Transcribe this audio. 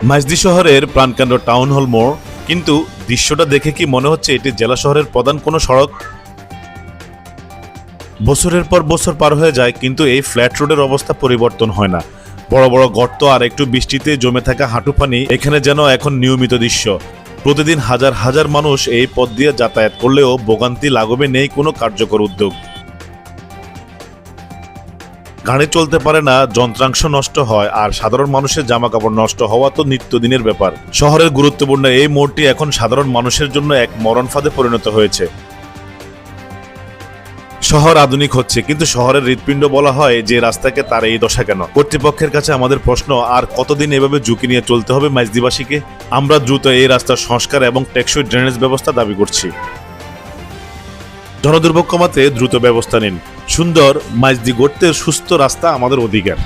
মাইজদি শহরের প্রাণকেন্দ্র town hall মোড়, কিন্তু দৃশ্যটা দেখে কি মনে হচ্ছে এটি জেলা শহরের প্রধান কোনো সড়ক? বছরের পর বছর পার হয়ে যায়, কিন্তু এই ফ্ল্যাট রোডের অবস্থা পরিবর্তন হয় না। বড় বড় গর্ত আর একটু বৃষ্টিতে জমে থাকা হাঁটু পানি এখানে যেন এখন নিয়মিত দৃশ্য। প্রতিদিন হাজার হাজার মানুষ এই পথ দিয়ে যাতায়াত করলেও ভোগান্তি লাঘবে নেই কোনো কার্যকর উদ্যোগ। গাড়ি চলতে পারে না, যন্ত্রাংশ নষ্ট হয়, আর সাধারণ মানুষের জামা কাপড় নষ্ট হওয়া তো নিত্যদিনের ব্যাপার। শহরের গুরুত্বপূর্ণ এই মোড়টি এখন সাধারণ মানুষের জন্য এক মরণ ফাঁদে পরিণত হয়েছে। শহর আধুনিক হচ্ছে, কিন্তু শহরের হৃৎপিণ্ড বলা হয় যে রাস্তাকে, তার এই দশা কেন? কর্তৃপক্ষের কাছে আমাদের প্রশ্ন, আর কতদিন এভাবে ঝুঁকি নিয়ে চলতে হবে মাইজদিবাসীকে? আমরা দ্রুত এই রাস্তার সংস্কার এবং টেকসই ড্রেনেজ ব্যবস্থা দাবি করছি। জনদুর্ভোগ কমাতে দ্রুত ব্যবস্থা নিন। সুন্দর মাইজদি গড়তে সুস্থ রাস্তা আমাদের অধিকার।